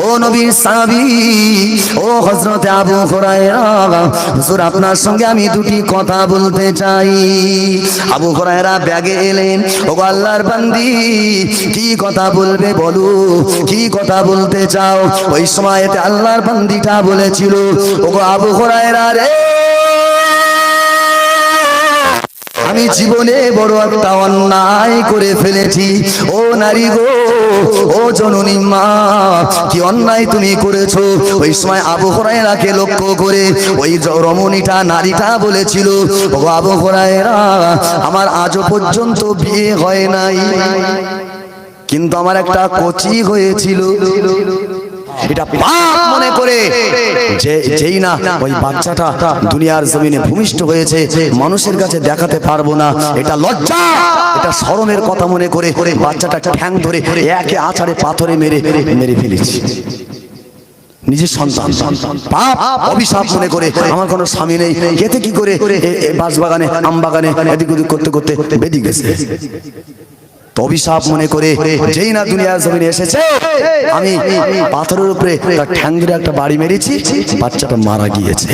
ও নবীর সাহাবী, ও হযরত আবু হুরায়রা, হুজুর আপনার সঙ্গে আমি দুটি কথা বলতে চাই। আবু হুরায়রা ব্যাগে এলেন। ও আল্লাহর বান্দি, কি কথা বলবে বলো, কি কথা বলতে চাও? ওই সময়তে আল্লাহর বান্দিটা বলেছিল, ও আবু হুরায়রা রে, আমি জীবনে বড় একটা অন্যায় করে ফেলেছি। ও নারী গো, ও জননী মা, কি অন্যায় তুমি করেছো? ওই সময় আবু হুরায়রাকে লক্ষ্য করে ওই রমণীটা, নারীটা বলেছিল, ও আবু হুরায়রা, আমার আজও পর্যন্ত বিয়ে হয় নাই, কিন্তু আমার একটা কচি হয়েছিল। এটা পাপ মনে করে যেই না ওই বাচ্চাটা দুনিয়ার জমিনে ভূমিষ্ঠ হয়েছে, মানুষের কাছে দেখাতে পারবো না, এটা লজ্জা, এটা শরমের কথা মনে করে বাচ্চাটা ঠ্যাং ধরে একে আছাড়ে পাথরে মেরে ফেলেছি। নিজের সন্তান পাপ, অভিশাপ মনে করে আমার কোনো স্বামী নেই, এতে কি করে বাঁশবাগানে, আম বাগানে এদিক ওদিক করতে করতে বেরিয়ে গেছে। অভিশাপ মনে করে যেই না দুনিয়ার জমিনে এসেছে, আমি পাথরের উপরে তার ঠ্যাং ধরে একটা বাড়ি মেরেছি, বাচ্চাটা মারা গিয়েছে।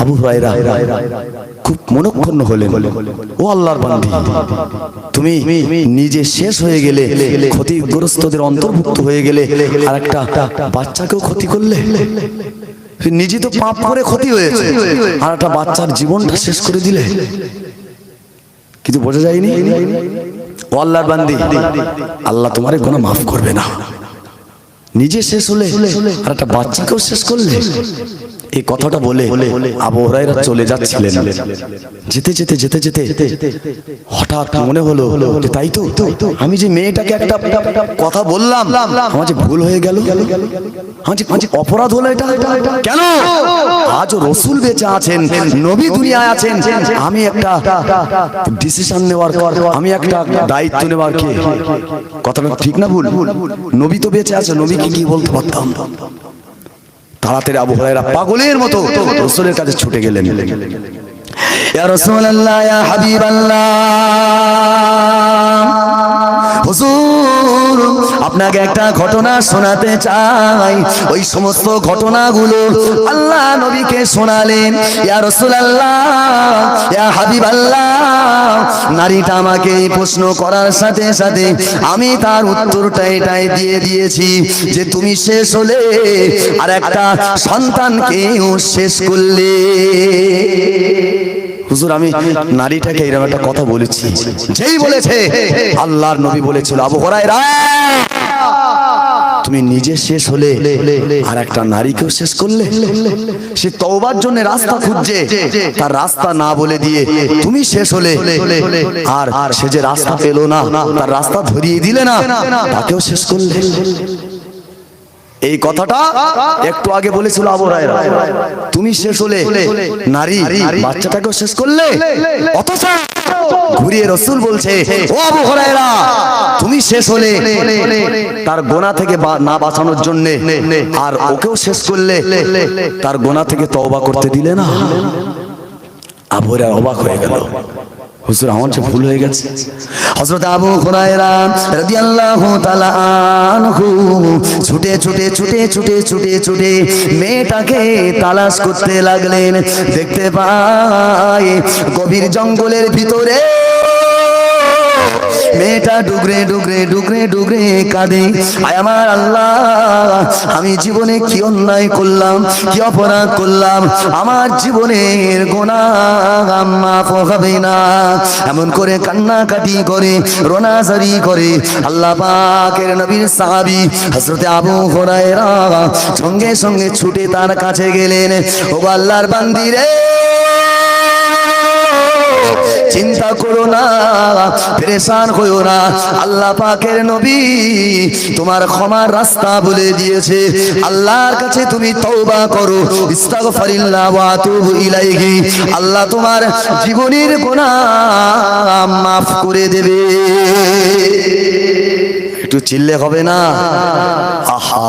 আবু হুরায়রা খুব মনক্ষুণ্ণ হলেন। ও আল্লাহর বান্দি, তুমি নিজে শেষ হয়ে গেলে, ক্ষতিগ্রস্তদের অন্তর্ভুক্ত হয়ে গেলে, আর একটা বাচ্চাকেও ক্ষতি করলে। নিজে তো পাপ করে ক্ষতি হয়েছে, আর একটা বাচ্চার জীবনটা শেষ করে দিলে। কিছু বোঝা যায়নি? ও আল্লাহর বান্দি, আল্লাহ তোমারে কোনো মাফ করবে না। নিজে শেষ হলে আর একটা বাচ্চাকেও শেষ করলে। এই কথাটা বলে আবু হুরায়রা চলে যাচ্ছিলেন। যেতে যেতে যেতে যেতে হঠাৎ মনে হলো, তাই তো, আমি যে মেয়েটাকে একটা কথা বললাম, আমার যে ভুল হয়ে গেল, আমার যে অপরাধ হলো, এটা কেন? আজও রাসূল বেঁচে আছেন, নবী দুনিয়ায় আছেন, আমি একটা ডিসিশন নেওয়ার, আমি একটা দায়িত্ব নেওয়ার, কি কথাটা ঠিক না ভুল? নবী তো বেঁচে আছে, নবীকে কি বলতে পারতাম? তাড়াতাড়ি আবু হুরায়রা পাগলের মতো রাসূলের কাছে ছুটে গেলেন। ইয়া রাসূলুল্লাহ, ইয়া হাবিবাল্লাহ, হুজুর আপনাকে একটা ঘটনা শোনাতে চাই। ওই সমস্ত ঘটনাগুলো আল্লাহ নবীকে শোনালেন। ইয়া রাসূলুল্লাহ, ইয়া হাবিবাল্লাহ, নারীটা আমাকে এই প্রশ্ন করার সাথে সাথে আমি তার উত্তরটা এটাই দিয়ে দিয়েছি যে তুমি শেষ হলে আর একটা সন্তানকেও শেষ করলে। হুজুর আমি নারীটাকে এরকম একটা কথা বলেছি, যেই বলেছে আল্লাহর নবী বলেছিল, আবু হুরায়রা তুমি নিজে শেষ হলে আর একটা নারীকেও শেষ করলে। সে তওবার জন্য রাস্তা খুঁজছে, তার রাস্তা না বলে দিয়ে তুমি শেষ হলে, আর সে যে রাস্তা পেল না, তার রাস্তা ধরিয়ে দিলে না, তাকেও শেষ করলে। এই কথাটা একটু আগে বলেছিল আবু হুরায়রা, তুমি শেষ হলে নারী বাচ্চাটাকেও শেষ করলে। অথচ ঘুরিয়ে রাসূল বলছে, ও আবু হুরায়রা, তুমি শেষ হলে তার গুনাহ থেকে না বাঁচানোর জন্য আর ওকেও শেষ করলে, তার গুনাহ থেকে তওবা করতে দিলে না। আবু হুরায়রা অবাক হয়ে গেল, হুজুর আমার যে ভুল হয়ে গেছে। হযরত আবু হুরায়রা রাদিয়াল্লাহু তাআলা আনহু ছুটে ছুটে ছুটে ছুটে ছুটে ছুটে মেয়েটাকে তালাশ করতে লাগলেন। দেখতে পায় গভীর জঙ্গলের ভিতরে মেয়েটা ডুগরে ডুগরে ডুগরে ডুগরে কাঁদে, আয় আমার আল্লাহ, আমি জীবনে কি অন্যায় করলাম, কি অপরাধ করলাম, আমার জীবনের গুনাহ মাফ হবে না। এমন করে কান্নাকাটি করে, রোনাজারি করে আল্লাহ পাকের নবীর সাহাবী হযরত আবু হুরায়রা সঙ্গে সঙ্গে ছুটে তার কাছে গেলেন। ও আল্লাহর বান্দি রে, চিন্তা করো না, পেরেশান হইও না, আল্লাহ পাকের নবী তোমার ক্ষমার রাস্তা বলে দিয়েছে। আল্লাহর কাছে তুমি তওবা করো, ইস্তাগফিরুল্লাহ ওয়া আতুবু ইলাইহি, আল্লাহ তোমার জীবনের গুনাহ মাফ করে দেবে। একটু চিল্লে হবে না? আহা,